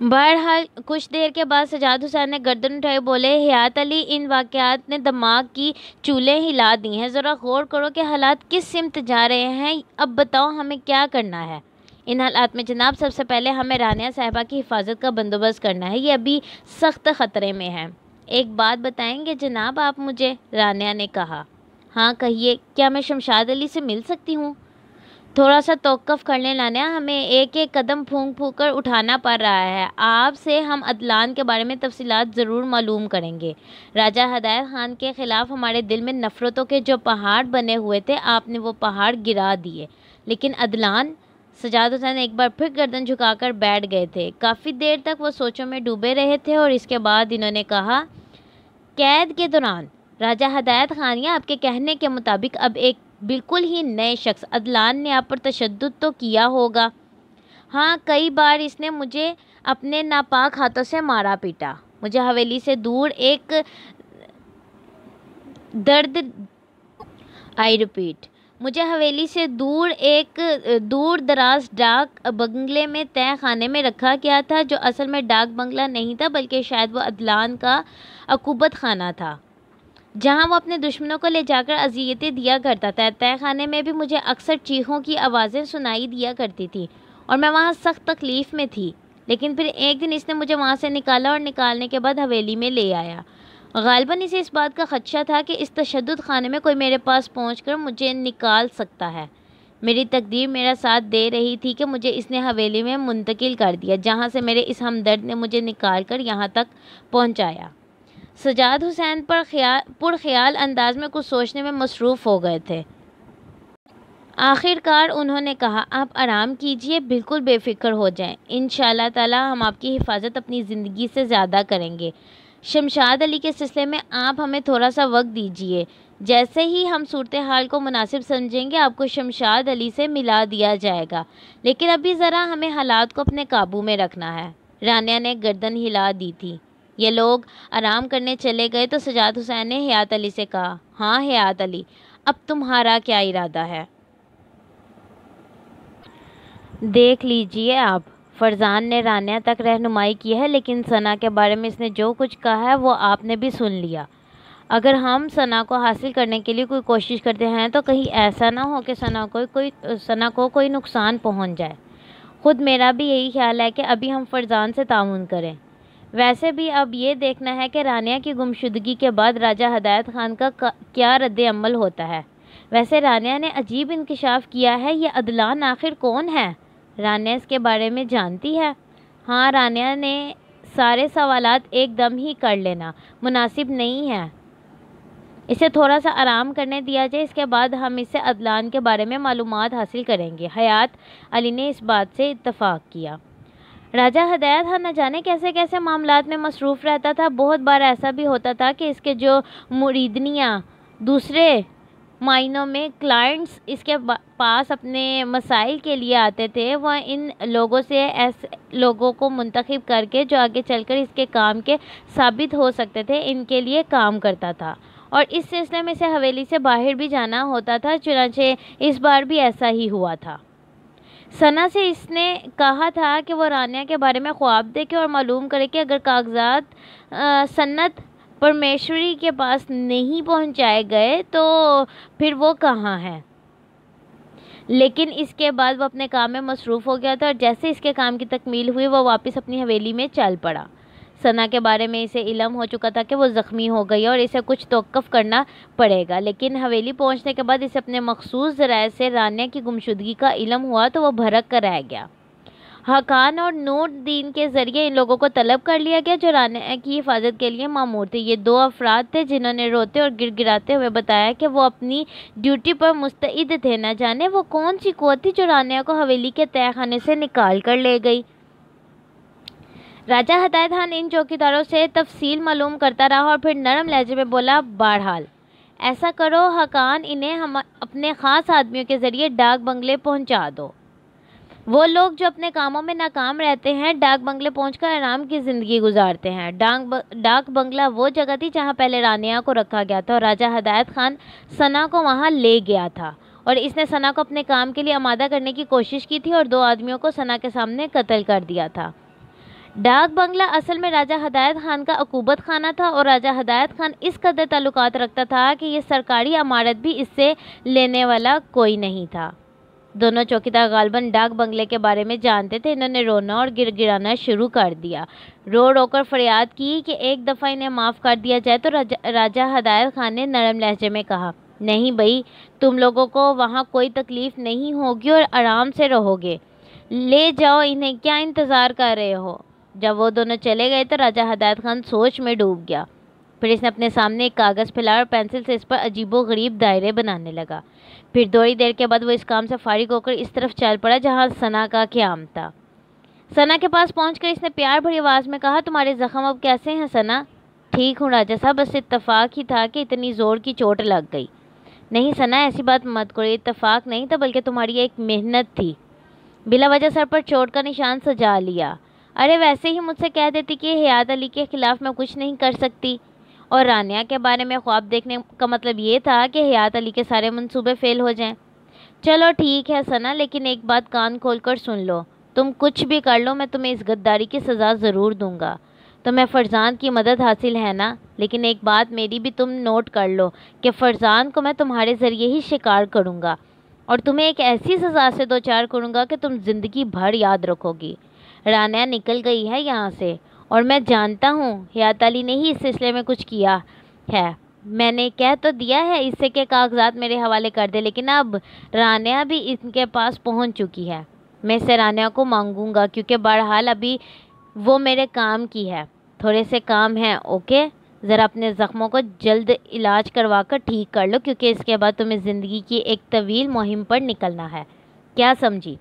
بہرحال کچھ دیر کے بعد سجاد حسین نے گردن اٹھائی، بولے، حیات علی، ان واقعات نے دماغ کی چولیں ہلا دی ہیں، ذرا غور کرو کہ حالات کس سمت جا رہے ہیں۔ اب بتاؤ ہمیں کیا کرنا ہے؟ ان حالات میں جناب سب سے پہلے ہمیں رانیہ صاحبہ کی حفاظت کا بندوبست کرنا ہے، یہ ابھی سخت خطرے میں ہے۔ ایک بات بتائیں گے جناب آپ مجھے؟ رانیہ نے کہا۔ ہاں کہیے، کیا میں شمشاد علی سے مل سکتی ہوں؟ تھوڑا سا توقف کر لیں رانیہ، ہمیں ایک ایک قدم پھونک پھونک کر اٹھانا پڑ رہا ہے۔ آپ سے ہم عدلان کے بارے میں تفصیلات ضرور معلوم کریں گے۔ راجہ ہدایت خان کے خلاف ہمارے دل میں نفرتوں کے جو پہاڑ بنے ہوئے تھے، آپ نے وہ پہاڑ گرا دیے، لیکن عدلان؟ سجاد حسین ایک بار پھر گردن جھکا کر بیٹھ گئے تھے۔ کافی دیر تک وہ سوچوں میں ڈوبے رہے تھے اور اس کے بعد انہوں نے کہا، قید کے دوران راجہ ہدایت خان، آپ کے کہنے کے مطابق اب ایک بالکل ہی نئے شخص عدلان نے آپ پر تشدد تو کیا ہوگا؟ ہاں، کئی بار اس نے مجھے اپنے ناپاک ہاتھوں سے مارا پیٹا، مجھے حویلی سے دور ایک مجھے حویلی سے دور دراز ڈاک بنگلے میں تہہ خانے میں رکھا گیا تھا، جو اصل میں ڈاک بنگلہ نہیں تھا بلکہ شاید وہ عدلان کا عقوبت خانہ تھا، جہاں وہ اپنے دشمنوں کو لے جا کر اذیتیں دیا کرتا تھا۔ تہہ خانے میں بھی مجھے اکثر چیخوں کی آوازیں سنائی دیا کرتی تھی اور میں وہاں سخت تکلیف میں تھی، لیکن پھر ایک دن اس نے مجھے وہاں سے نکالا اور نکالنے کے بعد حویلی میں لے آیا۔ غالباً اسے اس بات کا خدشہ تھا کہ اس تشدد خانے میں کوئی میرے پاس پہنچ کر مجھے نکال سکتا ہے۔ میری تقدیر میرا ساتھ دے رہی تھی کہ مجھے اس نے حویلی میں منتقل کر دیا، جہاں سے میرے اس ہمدرد نے مجھے نکال کر یہاں تک پہنچایا۔ سجاد حسین پر خیال انداز میں کچھ سوچنے میں مصروف ہو گئے تھے۔ آخر کار انہوں نے کہا، آپ آرام کیجئے، بالکل بے فکر ہو جائیں، انشاءاللہ تعالی ہم آپ کی حفاظت اپنی زندگی سے زیادہ کریں گے۔ شمشاد علی کے سلسلے میں آپ ہمیں تھوڑا سا وقت دیجئے، جیسے ہی ہم صورتحال کو مناسب سمجھیں گے آپ کو شمشاد علی سے ملا دیا جائے گا، لیکن ابھی ذرا ہمیں حالات کو اپنے قابو میں رکھنا ہے۔ رانیہ نے گردن ہلا دی تھی۔ یہ لوگ آرام کرنے چلے گئے تو سجاد حسین نے حیات علی سے کہا، ہاں حیات علی، اب تمہارا کیا ارادہ ہے؟ دیکھ لیجئے آپ، فرزان نے رانیہ تک رہنمائی کی ہے، لیکن ثنا کے بارے میں اس نے جو کچھ کہا ہے وہ آپ نے بھی سن لیا۔ اگر ہم ثنا کو حاصل کرنے کے لیے کوئی کوشش کرتے ہیں تو کہیں ایسا نہ ہو کہ ثنا کو کوئی نقصان پہنچ جائے۔ خود میرا بھی یہی خیال ہے کہ ابھی ہم فرزان سے تعاون کریں۔ ویسے بھی اب یہ دیکھنا ہے کہ رانیہ کی گمشدگی کے بعد راجہ ہدایت خان کا کیا رد عمل ہوتا ہے۔ ویسے رانیہ نے عجیب انکشاف کیا ہے، یہ عدلان آخر کون ہے؟ رانیہ اس کے بارے میں جانتی ہے؟ ہاں، رانیہ نے سارے سوالات ایک دم ہی کر لینا مناسب نہیں ہے، اسے تھوڑا سا آرام کرنے دیا جائے، اس کے بعد ہم اس سے عدلان کے بارے میں معلومات حاصل کریں گے۔ حیات علی نے اس بات سے اتفاق کیا۔ راجہ ہدایت خان نہ جانے کیسے کیسے معاملات میں مصروف رہتا تھا۔ بہت بار ایسا بھی ہوتا تھا کہ اس کے جو مریدنیاں، دوسرے معنوں میں کلائنٹس اس کے پاس اپنے مسائل کے لیے آتے تھے، وہ ان لوگوں سے ایسے لوگوں کو منتخب کر کے جو آگے چل کر اس کے کام کے ثابت ہو سکتے تھے، ان کے لیے کام کرتا تھا، اور اس سلسلے میں سے حویلی سے باہر بھی جانا ہوتا تھا۔ چنانچہ اس بار بھی ایسا ہی ہوا تھا۔ ثنا سے اس نے کہا تھا کہ وہ رانیہ کے بارے میں خواب دیکھے اور معلوم کرے کہ اگر کاغذات سنت پرمیشوری کے پاس نہیں پہنچائے گئے تو پھر وہ کہاں ہے۔ لیکن اس کے بعد وہ اپنے کام میں مصروف ہو گیا تھا، اور جیسے اس کے کام کی تکمیل ہوئی وہ واپس اپنی حویلی میں چل پڑا۔ ثنا کے بارے میں اسے علم ہو چکا تھا کہ وہ زخمی ہو گئی اور اسے کچھ توقف کرنا پڑے گا، لیکن حویلی پہنچنے کے بعد اسے اپنے مخصوص ذرائع سے رانیہ کی گمشدگی کا علم ہوا تو وہ بھڑک کر رہ گیا۔ حقان اور نور دین کے ذریعے ان لوگوں کو طلب کر لیا گیا جو رانیہ کی حفاظت کے لیے مامور تھے۔ یہ 2 افراد تھے جنہوں نے روتے اور گڑ گڑاتے ہوئے بتایا کہ وہ اپنی ڈیوٹی پر مستعد تھے۔ نہ جانے وہ کون سی قوت تھی جو رانیہ کو حویلی کے تہہ خانے سے نکال کر لے گئی۔ راجہ ہدایت خان ان چوکیداروں سے تفصیل معلوم کرتا رہا اور پھر نرم لہجے میں بولا، بہرحال ایسا کرو حقان، انہیں اپنے خاص آدمیوں کے ذریعے ڈاک بنگلے پہنچا دو۔ وہ لوگ جو اپنے کاموں میں ناکام رہتے ہیں ڈاک بنگلے پہنچ کر آرام کی زندگی گزارتے ہیں۔ ڈاک بنگلہ وہ جگہ تھی جہاں پہلے رانیہ کو رکھا گیا تھا اور راجہ ہدایت خان ثنا کو وہاں لے گیا تھا اور اس نے ثنا کو اپنے کام کے لیے آمادہ کرنے کی کوشش کی تھی اور 2 آدمیوں کو ثنا کے سامنے قتل کر دیا تھا۔ ڈاک بنگلہ اصل میں راجہ ہدایت خان کا عقوبت خانہ تھا اور راجہ ہدایت خان اس قدر تعلقات رکھتا تھا کہ یہ سرکاری عمارت بھی اس سے لینے والا کوئی نہیں تھا۔ دونوں چوکیدار غالباً ڈاک بنگلے کے بارے میں جانتے تھے۔ انہوں نے رونا اور گڑ گڑانا شروع کر دیا، رو رو کر فریاد کی کہ ایک دفعہ انہیں معاف کر دیا جائے۔ تو راجہ ہدایت خان نے نرم لہجے میں کہا، نہیں بھائی، تم لوگوں کو وہاں کوئی تکلیف نہیں ہوگی اور آرام سے رہو گے، لے جاؤ انہیں، کیا انتظار کر رہے ہو؟ جب وہ دونوں چلے گئے تو راجہ ہدایت خان سوچ میں ڈوب گیا۔ پھر اس نے اپنے سامنے ایک کاغذ پھیلایا اور پینسل سے اس پر عجیب و غریب دائرے بنانے لگا۔ پھر تھوڑی دیر کے بعد وہ اس کام سے فارغ ہو کر اس طرف چل پڑا جہاں ثنا کا قیام تھا۔ ثنا کے پاس پہنچ کر اس نے پیار بھری آواز میں کہا، تمہارے زخم اب کیسے ہیں ثنا؟ ٹھیک ہوں راجہ صاحب، بس اتفاق ہی تھا کہ اتنی زور کی چوٹ لگ گئی۔ نہیں ثنا، ایسی بات مت کرو، اتفاق نہیں تھا بلکہ تمہاری ایک محنت تھی، بلا وجہ سر پر چوٹ کا نشان سجا لیا۔ ارے ویسے ہی مجھ سے کہہ دیتی کہ حیات علی کے خلاف میں کچھ نہیں کر سکتی، اور رانیہ کے بارے میں خواب دیکھنے کا مطلب یہ تھا کہ حیات علی کے سارے منصوبے فیل ہو جائیں۔ چلو ٹھیک ہے ثنا، لیکن ایک بات کان کھول کر سن لو، تم کچھ بھی کر لو میں تمہیں اس غداری کی سزا ضرور دوں گا۔ تمہیں فرزان کی مدد حاصل ہے نا، لیکن ایک بات میری بھی تم نوٹ کر لو کہ فرزان کو میں تمہارے ذریعے ہی شکار کروں گا اور تمہیں ایک ایسی سزا سے دوچار کروں گا کہ تم زندگی بھر یاد رکھو گی۔ رانیہ نکل گئی ہے یہاں سے اور میں جانتا ہوں حیات علی نے ہی اس سلسلے میں کچھ کیا ہے، میں نے کہہ تو دیا ہے اس سے کہ کاغذات میرے حوالے کر دے، لیکن اب رانیہ بھی ان کے پاس پہنچ چکی ہے۔ میں اسے رانیہ کو مانگوں گا کیونکہ بہرحال ابھی وہ میرے کام کی ہے، تھوڑے سے کام ہیں۔ اوکے، ذرا اپنے زخموں کو جلد علاج کروا کر ٹھیک کر لو کیونکہ اس کے بعد تمہیں زندگی کی ایک طویل مہم پر نکلنا ہے، کیا سمجھی؟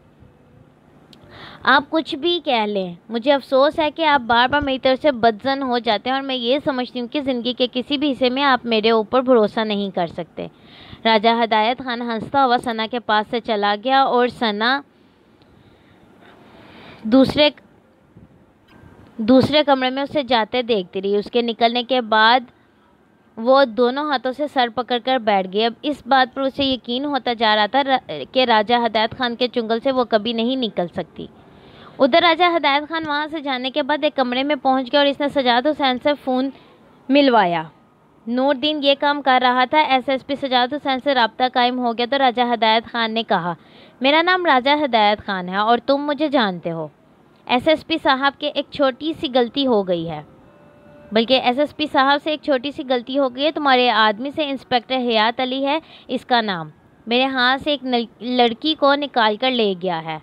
آپ کچھ بھی کہہ لیں، مجھے افسوس ہے کہ آپ بار بار میری طرف سے بدظن ہو جاتے ہیں اور میں یہ سمجھتی ہوں کہ زندگی کے کسی بھی حصے میں آپ میرے اوپر بھروسہ نہیں کر سکتے۔ راجہ ہدایت خان ہنستا ہوا ثنا کے پاس سے چلا گیا اور ثنا دوسرے کمرے میں اسے جاتے دیکھتی رہی۔ اس کے نکلنے کے بعد وہ دونوں ہاتھوں سے سر پکڑ کر بیٹھ گئی۔ اب اس بات پر اسے یقین ہوتا جا رہا تھا کہ راجہ ہدایت خان کے چنگل سے وہ کبھی نہیں نکل سکتی۔ ادھر راجہ ہدایت خان وہاں سے جانے کے بعد ایک کمرے میں پہنچ گیا اور اس نے سجاد حسین سے فون ملوایا۔ نور دین یہ کام کر رہا تھا۔ SSP سجاد حسین سے رابطہ قائم ہو گیا تو راجہ ہدایت خان نے کہا، میرا نام راجہ ہدایت خان ہے اور تم مجھے جانتے ہو۔ SSP صاحب کے ایک چھوٹی سی غلطی ہو گئی ہے، بلکہ SSP صاحب سے ایک چھوٹی سی غلطی ہو گئی ہے۔ تمہارے آدمی سے انسپکٹر حیات علی ہے اس کا نام، میرے ہاتھ سے ایک لڑکی کو نکال کر لے گیا ہے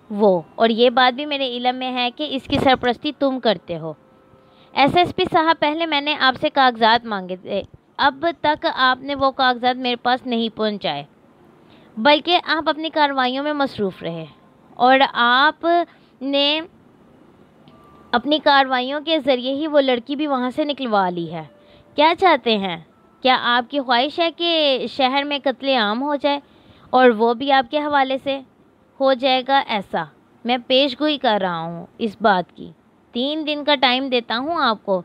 وہ، اور یہ بات بھی میرے علم میں ہے کہ اس کی سرپرستی تم کرتے ہو۔ SSP صاحب، پہلے میں نے آپ سے کاغذات مانگے تھے، اب تک آپ نے وہ کاغذات میرے پاس نہیں پہنچائے، بلکہ آپ اپنی کارروائیوں میں مصروف رہے اور آپ نے اپنی کارروائیوں کے ذریعے ہی وہ لڑکی بھی وہاں سے نکلوا لی ہے۔ کیا چاہتے ہیں؟ کیا آپ کی خواہش ہے کہ شہر میں قتل عام ہو جائے اور وہ بھی آپ کے حوالے سے ہو جائے گا؟ ایسا میں پیش گوئی کر رہا ہوں اس بات کی، 3 دن کا ٹائم دیتا ہوں آپ کو،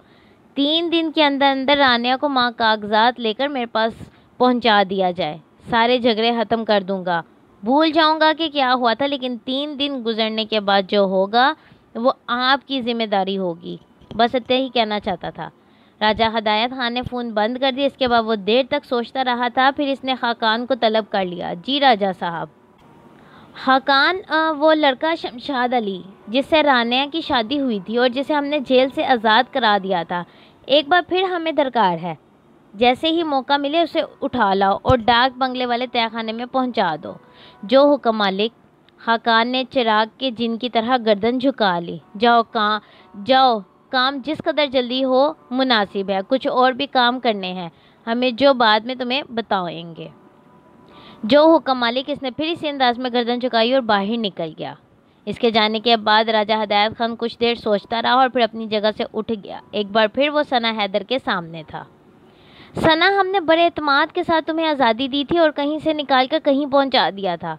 3 دن کے اندر اندر رانیہ کو ماں کاغذات لے کر میرے پاس پہنچا دیا جائے، سارے جھگڑے ختم کر دوں گا، بھول جاؤں گا کہ کیا ہوا تھا، لیکن 3 دن گزرنے کے بعد جو ہوگا وہ آپ کی ذمہ داری ہوگی۔ بس اتنا ہی کہنا چاہتا تھا۔ راجہ ہدایت خان نے فون بند کر دیا۔ اس کے بعد وہ دیر تک سوچتا رہا تھا، پھر اس نے خاقان کو طلب کر لیا۔ جی راجہ صاحب۔ خاقان، وہ لڑکا شمشاد علی جس سے رانیہ کی شادی ہوئی تھی اور جسے ہم نے جیل سے آزاد کرا دیا تھا، ایک بار پھر ہمیں درکار ہے۔ جیسے ہی موقع ملے اسے اٹھا لاؤ اور ڈاک بنگلے والے تہہ خانے میں پہنچا دو۔ جو حکم مالک۔ خاقان نے چراغ کے جن کی طرح گردن جھکا لی۔ جاؤ، کام جس قدر جلدی ہو مناسب ہے، کچھ اور بھی کام کرنے ہیں ہمیں جو بعد میں تمہیں بتائیں گے۔ جو حکم مالک۔ اس نے پھر اسی انداز میں گردن جھکائی اور باہر نکل گیا۔ اس کے جانے کے بعد راجہ ہدایت خان کچھ دیر سوچتا رہا اور پھر اپنی جگہ سے اٹھ گیا۔ ایک بار پھر وہ ثنا حیدر کے سامنے تھا۔ ثنا، ہم نے بڑے اعتماد کے ساتھ تمہیں آزادی دی تھی اور کہیں سے نکال کر کہیں پہنچا دیا تھا،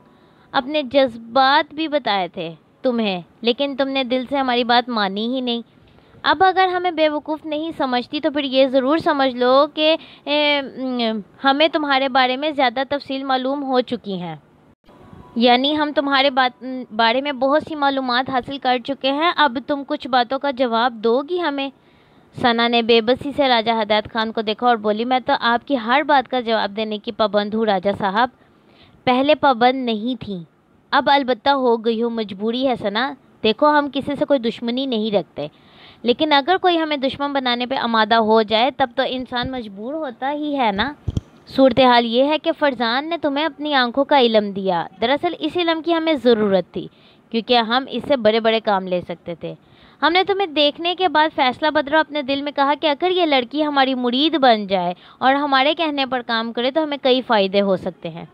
اپنے جذبات بھی بتائے تھے تمہیں، لیکن تم نے دل سے ہماری بات مانی ہی نہیں۔ اب اگر ہمیں بے وقوف نہیں سمجھتی تو پھر یہ ضرور سمجھ لو کہ ہمیں تمہارے بارے میں زیادہ تفصیل معلوم ہو چکی ہیں، یعنی ہم تمہارے بارے میں بہت سی معلومات حاصل کر چکے ہیں۔ اب تم کچھ باتوں کا جواب دو گی ہمیں؟ ثنا نے بے بسی سے راجہ ہدایت خان کو دیکھا اور بولی، میں تو آپ کی ہر بات کا جواب دینے کی پابند ہوں راجہ صاحب۔ پہلے پابند نہیں تھی، اب البتہ ہو گئی ہوں، مجبوری ہے ثنا۔ دیکھو، ہم کسی سے کوئی دشمنی نہیں رکھتے، لیکن اگر کوئی ہمیں دشمن بنانے پہ آمادہ ہو جائے تب تو انسان مجبور ہوتا ہی ہے نا۔ صورتحال یہ ہے کہ فرزان نے تمہیں اپنی آنکھوں کا علم دیا، دراصل اس علم کی ہمیں ضرورت تھی کیونکہ ہم اس سے بڑے بڑے کام لے سکتے تھے۔ ہم نے تمہیں دیکھنے کے بعد فیصلہ بدلا، اپنے دل میں کہا کہ اگر یہ لڑکی ہماری مرید بن جائے اور ہمارے کہنے پر کام کرے تو ہمیں کئی فائدے ہو سکتے ہیں۔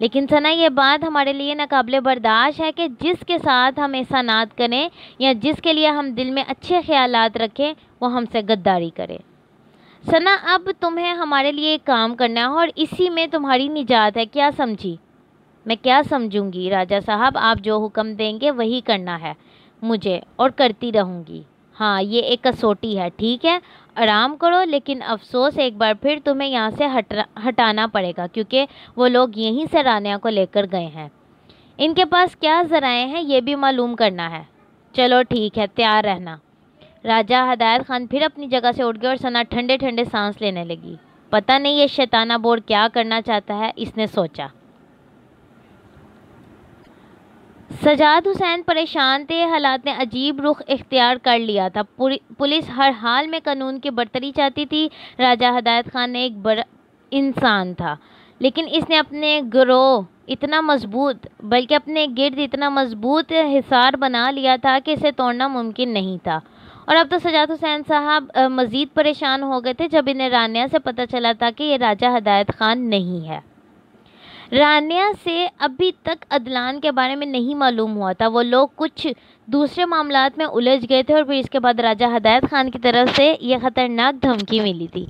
لیکن ثنا، یہ بات ہمارے لیے ناقابل برداشت ہے کہ جس کے ساتھ ہم احسانات کریں یا جس کے لیے ہم دل میں اچھے خیالات رکھیں وہ ہم سے غداری کرے۔ ثنا، اب تمہیں ہمارے لیے ایک کام کرنا ہے اور اسی میں تمہاری نجات ہے، کیا سمجھی؟ میں کیا سمجھوں گی راجہ صاحب، آپ جو حکم دیں گے وہی کرنا ہے مجھے، اور کرتی رہوں گی۔ ہاں، یہ ایک کسوٹی ہے، ٹھیک ہے؟ آرام کرو، لیکن افسوس ایک بار پھر تمہیں یہاں سے ہٹانا پڑے گا کیونکہ وہ لوگ یہیں سے رانیہ کو لے کر گئے ہیں۔ ان کے پاس کیا ذرائع ہیں یہ بھی معلوم کرنا ہے۔ چلو ٹھیک ہے، تیار رہنا۔ راجہ ہدایت خان پھر اپنی جگہ سے اٹھ گیا اور ثنا ٹھنڈے ٹھنڈے سانس لینے لگی۔ پتہ نہیں یہ شیطانہ بور کیا کرنا چاہتا ہے، اس نے سوچا۔ سجاد حسین پریشان تھے، حالات نے عجیب رخ اختیار کر لیا تھا۔ پولیس ہر حال میں قانون کی برتری چاہتی تھی۔ راجہ ہدایت خان نے ایک بڑا انسان تھا، لیکن اس نے اپنے گروہ اتنا مضبوط، بلکہ اپنے گرد اتنا مضبوط حصار بنا لیا تھا کہ اسے توڑنا ممکن نہیں تھا۔ اور اب تو سجاد حسین صاحب مزید پریشان ہو گئے تھے جب انہیں رانیہ سے پتہ چلا تھا کہ یہ راجہ ہدایت خان نہیں ہے۔ رانیہ سے ابھی تک عدلان کے بارے میں نہیں معلوم ہوا تھا، وہ لوگ کچھ دوسرے معاملات میں الجھ گئے تھے اور پھر اس کے بعد راجہ ہدایت خان کی طرف سے یہ خطرناک دھمکی ملی تھی۔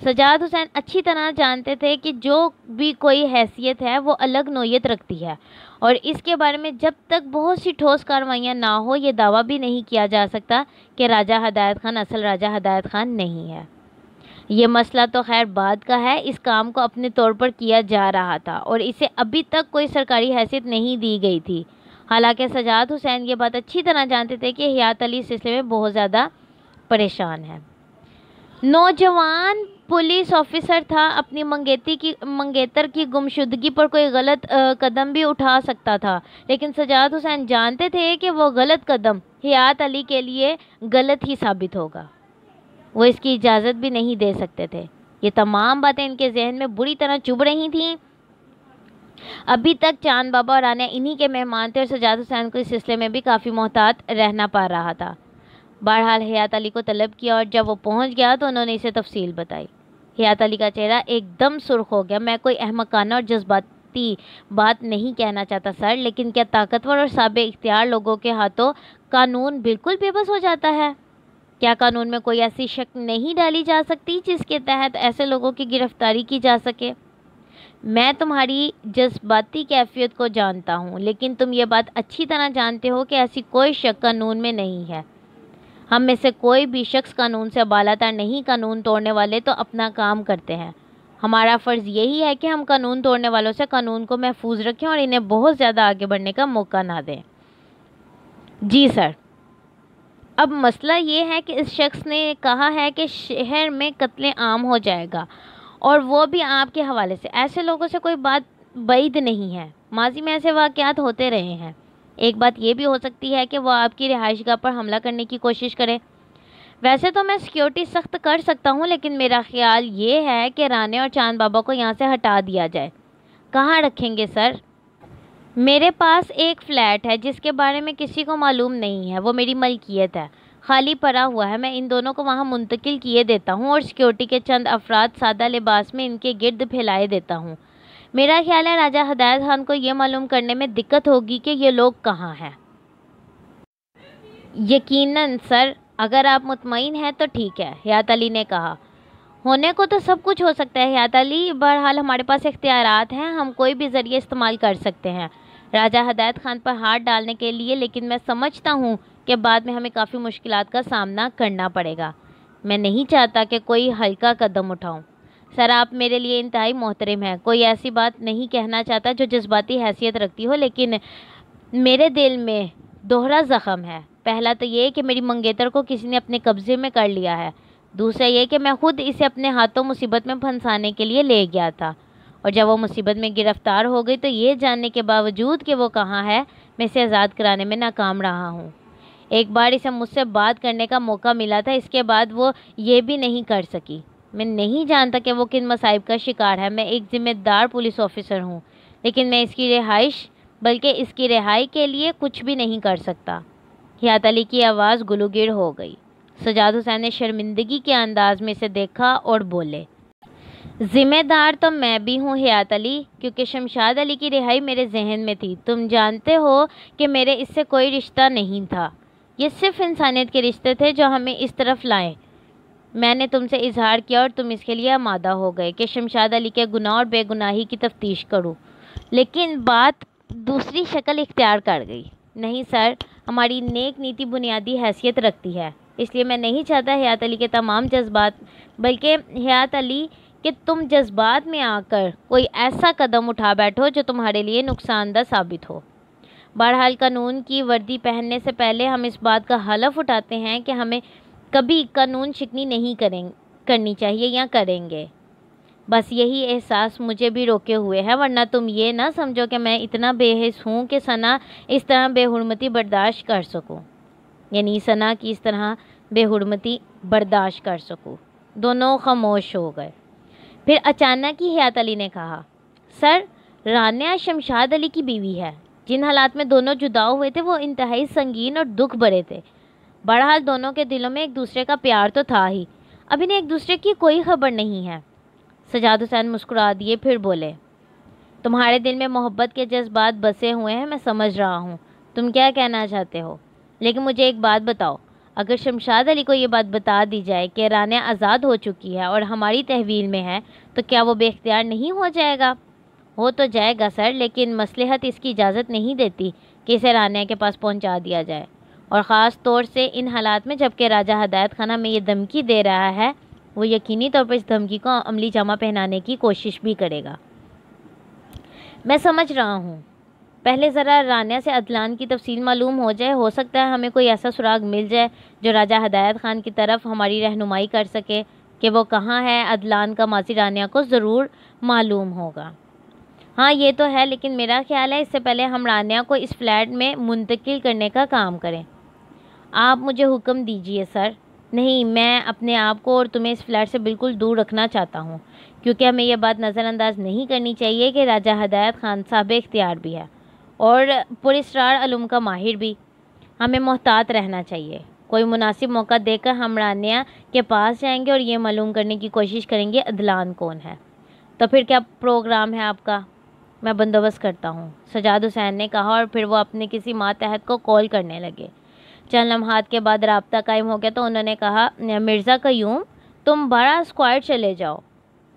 سجاد حسین اچھی طرح جانتے تھے کہ جو بھی کوئی حیثیت ہے وہ الگ نوعیت رکھتی ہے، اور اس کے بارے میں جب تک بہت سی ٹھوس کارروائیاں نہ ہو یہ دعویٰ بھی نہیں کیا جا سکتا کہ راجہ ہدایت خان اصل راجہ ہدایت خان نہیں ہے۔ یہ مسئلہ تو خیر بعد کا ہے، اس کام کو اپنے طور پر کیا جا رہا تھا اور اسے ابھی تک کوئی سرکاری حیثیت نہیں دی گئی تھی۔ حالانکہ سجاد حسین یہ بات اچھی طرح جانتے تھے کہ حیات علی اس سلسلے میں بہت زیادہ پریشان ہے۔ نوجوان پولیس آفیسر تھا، اپنی منگیتر کی گمشدگی پر کوئی غلط قدم بھی اٹھا سکتا تھا، لیکن سجاد حسین جانتے تھے کہ وہ غلط قدم حیات علی کے لیے غلط ہی ثابت ہوگا، وہ اس کی اجازت بھی نہیں دے سکتے تھے۔ یہ تمام باتیں ان کے ذہن میں بری طرح چبھ رہی تھیں۔ ابھی تک چاند بابا اور رانیہ انہی کے مہمان تھے اور سجاد حسین کو اس سلسلے میں بھی کافی محتاط رہنا پڑ رہا تھا۔ بہرحال حیات علی کو طلب کیا اور جب وہ پہنچ گیا تو انہوں نے اسے تفصیل بتائی۔ حیات علی کا چہرہ ایک دم سرخ ہو گیا۔ میں کوئی احمقانہ اور جذباتی بات نہیں کہنا چاہتا سر، لیکن کیا طاقتور اور صاحب اختیار لوگوں کے ہاتھوں قانون بالکل بے بس ہو جاتا ہے؟ کیا قانون میں کوئی ایسی شک نہیں ڈالی جا سکتی جس کے تحت ایسے لوگوں کی گرفتاری کی جا سکے؟ میں تمہاری جذباتی کیفیت کو جانتا ہوں، لیکن تم یہ بات اچھی طرح جانتے ہو کہ ایسی کوئی شک قانون میں نہیں ہے۔ ہم میں سے کوئی بھی شخص قانون سے بالاتر نہیں، قانون توڑنے والے تو اپنا کام کرتے ہیں۔ ہمارا فرض یہی ہے کہ ہم قانون توڑنے والوں سے قانون کو محفوظ رکھیں اور انہیں بہت زیادہ آگے بڑھنے کا موقع نہ دیں۔ جی سر۔ اب مسئلہ یہ ہے کہ اس شخص نے کہا ہے کہ شہر میں قتل عام ہو جائے گا، اور وہ بھی آپ کے حوالے سے۔ ایسے لوگوں سے کوئی بات بعید نہیں ہے، ماضی میں ایسے واقعات ہوتے رہے ہیں۔ ایک بات یہ بھی ہو سکتی ہے کہ وہ آپ کی رہائش گاہ پر حملہ کرنے کی کوشش کرے۔ ویسے تو میں سیکیورٹی سخت کر سکتا ہوں، لیکن میرا خیال یہ ہے کہ رانے اور چاند بابا کو یہاں سے ہٹا دیا جائے۔ کہاں رکھیں گے سر؟ میرے پاس ایک فلیٹ ہے جس کے بارے میں کسی کو معلوم نہیں ہے، وہ میری ملکیت ہے، خالی پڑا ہوا ہے۔ میں ان دونوں کو وہاں منتقل کیے دیتا ہوں اور سیکیورٹی کے چند افراد سادہ لباس میں ان کے گرد پھیلائے دیتا ہوں۔ میرا خیال ہے راجہ ہدایت خان کو یہ معلوم کرنے میں دقت ہوگی کہ یہ لوگ کہاں ہیں۔ یقیناً سر، اگر آپ مطمئن ہیں تو ٹھیک ہے، حیات علی نے کہا۔ ہونے کو تو سب کچھ ہو سکتا ہے حیات علی، بہرحال ہمارے پاس اختیارات ہیں، ہم کوئی بھی ذریعہ استعمال کر سکتے ہیں راجہ ہدایت خان پر ہاتھ ڈالنے کے لیے، لیکن میں سمجھتا ہوں کہ بعد میں ہمیں کافی مشکلات کا سامنا کرنا پڑے گا۔ میں نہیں چاہتا کہ کوئی ہلکا قدم اٹھاؤں۔ سر، آپ میرے لیے انتہائی محترم ہیں، کوئی ایسی بات نہیں کہنا چاہتا جو جذباتی حیثیت رکھتی ہو، لیکن میرے دل میں دوہرا زخم ہے۔ پہلا تو یہ کہ میری منگیتر کو کسی نے اپنے قبضے میں کر لیا ہے، دوسرا یہ کہ میں خود اسے اپنے ہاتھوں مصیبت میں پھنسانے کے لیے لے گیا تھا، اور جب وہ مصیبت میں گرفتار ہو گئی تو یہ جاننے کے باوجود کہ وہ کہاں ہے، میں اسے آزاد کرانے میں ناکام رہا ہوں۔ ایک بار اسے مجھ سے بات کرنے کا موقع ملا تھا، اس کے بعد وہ یہ بھی نہیں کر سکی۔ میں نہیں جانتا کہ وہ کن مصائب کا شکار ہے۔ میں ایک ذمہ دار پولیس آفیسر ہوں، لیکن میں اس کی رہائش بلکہ اس کی رہائی کے لیے کچھ بھی نہیں کر سکتا۔ حیات علی کی آواز گلوگیر ہو گئی۔ سجاد حسین نے شرمندگی کے انداز میں اسے دیکھا اور بولے، ذمہ دار تو میں بھی ہوں حیات علی، کیونکہ شمشاد علی کی رہائی میرے ذہن میں تھی۔ تم جانتے ہو کہ میرے اس سے کوئی رشتہ نہیں تھا، یہ صرف انسانیت کے رشتے تھے جو ہمیں اس طرف لائے۔ میں نے تم سے اظہار کیا اور تم اس کے لیے آمادہ ہو گئے کہ شمشاد علی کے گناہ اور بے گناہی کی تفتیش کروں، لیکن بات دوسری شکل اختیار کر گئی۔ نہیں سر، ہماری نیک نیتی بنیادی حیثیت رکھتی ہے، اس لیے میں نہیں چاہتا حیات علی کے تمام جذبات، بلکہ حیات علی کہ تم جذبات میں آ کر کوئی ایسا قدم اٹھا بیٹھو جو تمہارے لیے نقصان دہ ثابت ہو۔ بہرحال قانون کی وردی پہننے سے پہلے ہم اس بات کا حلف اٹھاتے ہیں کہ ہمیں کبھی قانون شکنی نہیں کرنی چاہیے یا کریں گے۔ بس یہی احساس مجھے بھی روکے ہوئے ہے، ورنہ تم یہ نہ سمجھو کہ میں اتنا بے حس ہوں کہ ثنا اس طرح بے حرمتی برداشت کر سکوں، یعنی ثنا کی اس طرح بے حرمتی برداشت کر سکوں۔ دونوں خاموش ہو گئے۔ پھر اچانک ہی حیات علی نے کہا، سر، رانیہ شمشاد علی کی بیوی ہے۔ جن حالات میں دونوں جدا ہوئے تھے وہ انتہائی سنگین اور دکھ بھرے تھے۔ بہرحال دونوں کے دلوں میں ایک دوسرے کا پیار تو تھا ہی، اب انہیں ایک دوسرے کی کوئی خبر نہیں ہے۔ سجاد حسین مسکرا دیے، پھر بولے، تمہارے دل میں محبت کے جذبات بسے ہوئے ہیں، میں سمجھ رہا ہوں تم کیا کہنا چاہتے ہو، لیکن مجھے ایک بات بتاؤ، اگر شمشاد علی کو یہ بات بتا دی جائے کہ رانیہ آزاد ہو چکی ہے اور ہماری تحویل میں ہے، تو کیا وہ بے اختیار نہیں ہو جائے گا؟ ہو تو جائے گا سر، لیکن مصلحت اس کی اجازت نہیں دیتی کہ اسے رانیہ کے پاس پہنچا دیا جائے، اور خاص طور سے ان حالات میں جب کہ راجہ ہدایت خان ہمیں یہ دھمکی دے رہا ہے، وہ یقینی طور پر اس دھمکی کو عملی جامہ پہنانے کی کوشش بھی کرے گا۔ میں سمجھ رہا ہوں، پہلے ذرا رانیہ سے عدلان کی تفصیل معلوم ہو جائے، ہو سکتا ہے ہمیں کوئی ایسا سراغ مل جائے جو راجہ ہدایت خان کی طرف ہماری رہنمائی کر سکے کہ وہ کہاں ہے۔ عدلان کا ماضی رانیہ کو ضرور معلوم ہوگا۔ ہاں یہ تو ہے، لیکن میرا خیال ہے اس سے پہلے ہم رانیہ کو اس فلیٹ میں منتقل کرنے کا کام کریں۔ آپ مجھے حکم دیجئے سر۔ نہیں، میں اپنے آپ کو اور تمہیں اس فلیٹ سے بالکل دور رکھنا چاہتا ہوں، کیونکہ ہمیں یہ بات نظر انداز نہیں کرنی چاہیے کہ راجہ ہدایت خان صاحب اختیار بھی ہے اور پراسرار علوم کا ماہر بھی۔ ہمیں محتاط رہنا چاہیے۔ کوئی مناسب موقع دے کر ہم رانیہ کے پاس جائیں گے اور یہ معلوم کرنے کی کوشش کریں گے عدلان کون ہے۔ تو پھر کیا پروگرام ہے آپ کا؟ میں بندوبست کرتا ہوں، سجاد حسین نے کہا، اور پھر وہ اپنے کسی ماتحت کو کال کرنے لگے۔ چند لمحات کے بعد رابطہ قائم ہو گیا تو انہوں نے کہا، مرزا قیوم، تم 12 اسکوائر چلے جاؤ۔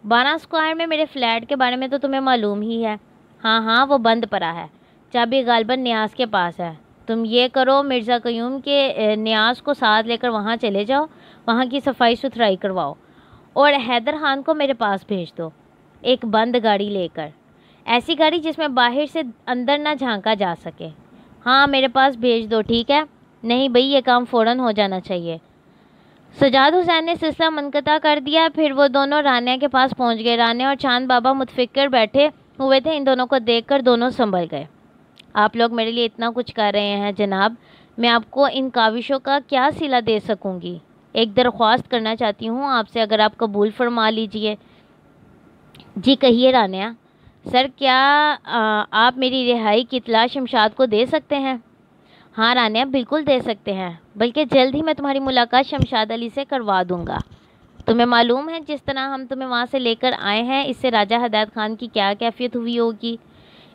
12 اسکوائر میں میرے فلیٹ کے بارے میں تو تمہیں معلوم ہی ہے۔ ہاں وہ بند پڑا ہے، چابی غالباً نیاز کے پاس ہے۔ تم یہ کرو، مرزا قیوم کے نیاز کو ساتھ لے کر وہاں چلے جاؤ، وہاں کی صفائی ستھرائی کرواؤ، اور حیدر خان کو میرے پاس بھیج دو، ایک بند گاڑی لے کر، ایسی گاڑی جس میں باہر سے اندر نہ جھانکا جا سکے۔ ہاں میرے پاس بھیج دو، ٹھیک ہے؟ نہیں بھئی، یہ کام فوراً ہو جانا چاہیے۔ سجاد حسین نے سلسلہ منقطع کر دیا۔ پھر وہ دونوں رانیہ کے پاس پہنچ گئے۔ رانیہ اور چاند بابا متفکر بیٹھے ہوئے تھے۔ ان دونوں کو دیکھ کر دونوں سنبھل گئے۔ آپ لوگ میرے لیے اتنا کچھ کر رہے ہیں جناب، میں آپ کو ان کاوشوں کا کیا صلہ دے سکوں گی؟ ایک درخواست کرنا چاہتی ہوں آپ سے، اگر آپ قبول فرما لیجئے۔ جی کہیے رانیہ۔ سر کیا آپ میری رہائی کی اطلاع شمشاد کو دے سکتے ہیں؟ ہاں رانیہ، بالکل دے سکتے ہیں، بلکہ جلد ہی میں تمہاری ملاقات شمشاد علی سے کروا دوں گا۔ تمہیں معلوم ہے جس طرح ہم تمہیں وہاں سے لے کر آئے ہیں، اس سے راجہ ہدایت خان کی کیا کیفیت ہوئی ہوگی؟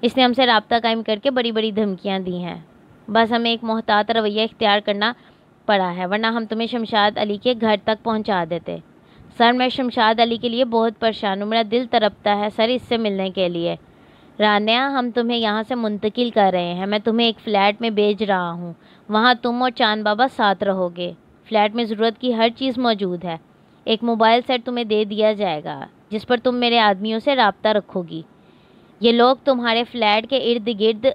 اس نے ہم سے رابطہ قائم کر کے بڑی بڑی دھمکیاں دی ہیں۔ بس ہمیں ایک محتاط رویہ اختیار کرنا پڑا ہے، ورنہ ہم تمہیں شمشاد علی کے گھر تک پہنچا دیتے۔ سر میں شمشاد علی کے لیے بہت پریشان ہوں، میرا دل تڑپتا ہے سر اس سے ملنے کے لیے۔ رانیہ، ہم تمہیں یہاں سے منتقل کر رہے ہیں، میں تمہیں ایک فلیٹ میں بھیج رہا ہوں، وہاں تم اور چاند بابا ساتھ رہو گے۔ فلیٹ میں ضرورت کی ہر چیز موجود ہے، ایک موبائل سیٹ تمہیں دے دیا جائے گا جس پر تم میرے آدمیوں سے رابطہ رکھو گی۔ یہ لوگ تمہارے فلیٹ کے ارد گرد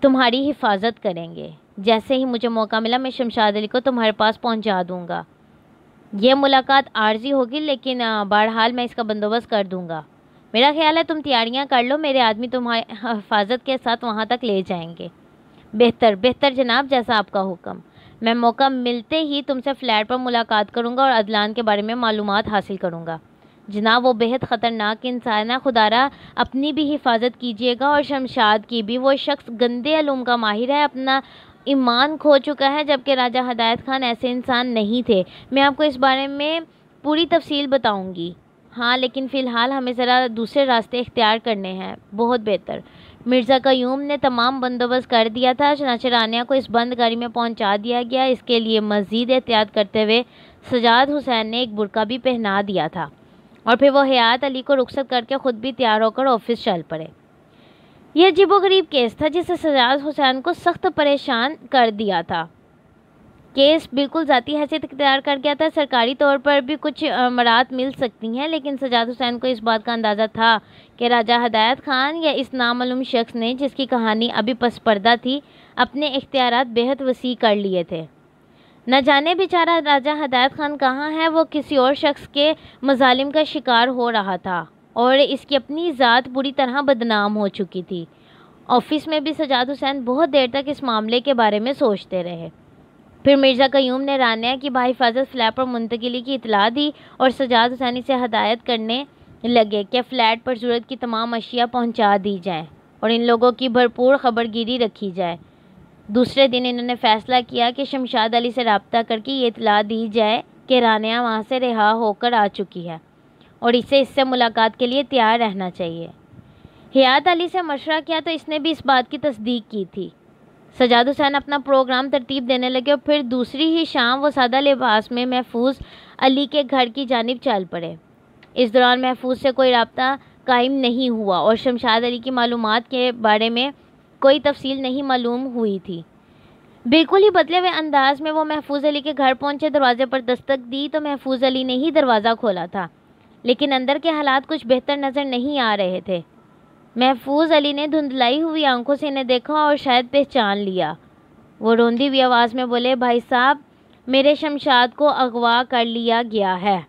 تمہاری حفاظت کریں گے۔ جیسے ہی مجھے موقع ملا میں شمشاد علی کو تمہارے پاس پہنچا دوں گا۔ یہ ملاقات عارضی ہوگی لیکن بہرحال میں اس کا بندوبست کر دوں گا۔ میرا خیال ہے تم تیاریاں کر لو، میرے آدمی تمہاری حفاظت کے ساتھ وہاں تک لے جائیں گے۔ بہتر بہتر جناب، جیسا آپ کا حکم۔ میں موقع ملتے ہی تم سے فلیٹ پر ملاقات کروں گا اور عدلان کے بارے میں معلومات حاصل کروں گا۔ جناب وہ بہت خطرناک انسان ہے، خدا را اپنی بھی حفاظت کیجیے گا اور شمشاد کی بھی۔ وہ شخص گندے علوم کا ماہر ہے، اپنا ایمان کھو چکا ہے، جبکہ راجہ ہدایت خان ایسے انسان نہیں تھے۔ میں آپ کو اس بارے میں پوری تفصیل بتاؤں گی۔ ہاں لیکن فی الحال ہمیں ذرا دوسرے راستے اختیار کرنے ہیں۔ بہت بہتر۔ مرزا قیوم نے تمام بندوبست کر دیا تھا، چنانچہ رانیہ کو اس بند گاڑی میں پہنچا دیا گیا۔ اس کے لیے مزید احتیاط کرتے ہوئے سجاد حسین نے ایک برقع بھی پہنا دیا تھا اور پھر وہ حیات علی کو رخصت کر کے خود بھی تیار ہو کر آفس چل پڑے۔ یہ عجیب و غریب کیس تھا جسے سجاد حسین کو سخت پریشان کر دیا تھا۔ کیس بالکل ذاتی حیثیت اختیار کر گیا تھا۔ سرکاری طور پر بھی کچھ امارات مل سکتی ہیں، لیکن سجاد حسین کو اس بات کا اندازہ تھا کہ راجہ ہدایت خان یا اس نامعلوم شخص نے، جس کی کہانی ابھی پس پردہ تھی، اپنے اختیارات بہت وسیع کر لیے تھے۔ نہ جانے بیچارہ راجہ ہدایت خان کہاں ہے، وہ کسی اور شخص کے مظالم کا شکار ہو رہا تھا اور اس کی اپنی ذات بری طرح بدنام ہو چکی تھی۔ آفس میں بھی سجاد حسین بہت دیر تک اس معاملے کے بارے میں سوچتے رہے۔ پھر مرزا قیوم نے رانیہ کی بحفاظت فلیٹ پر منتقلی کی اطلاع دی اور سجاد حسینی سے ہدایت کرنے لگے کہ فلیٹ پر ضرورت کی تمام اشیاء پہنچا دی جائیں اور ان لوگوں کی بھرپور خبرگیری رکھی جائے۔ دوسرے دن انہوں نے فیصلہ کیا کہ شمشاد علی سے رابطہ کر کے یہ اطلاع دی جائے کہ رانیہ وہاں سے رہا ہو کر آ چکی ہے اور اسے اس سے ملاقات کے لیے تیار رہنا چاہیے۔ حیات علی سے مشورہ کیا تو اس نے بھی اس بات کی تصدیق کی تھی۔ سجاد حسین اپنا پروگرام ترتیب دینے لگے اور پھر دوسری ہی شام وہ سادہ لباس میں محفوظ علی کے گھر کی جانب چل پڑے۔ اس دوران محفوظ سے کوئی رابطہ قائم نہیں ہوا اور شمشاد علی کی معلومات کے بارے میں کوئی تفصیل نہیں معلوم ہوئی تھی۔ بالکل ہی بدلے ہوئے انداز میں وہ محفوظ علی کے گھر پہنچے، دروازے پر دستک دی تو محفوظ علی نے ہی دروازہ کھولا تھا، لیکن اندر کے حالات کچھ بہتر نظر نہیں آ رہے تھے۔ محفوظ علی نے دھندلائی ہوئی آنکھوں سے انہیں دیکھا اور شاید پہچان لیا۔ وہ روندی ہوئی آواز میں بولے، بھائی صاحب، میرے شمشاد کو اغوا کر لیا گیا ہے۔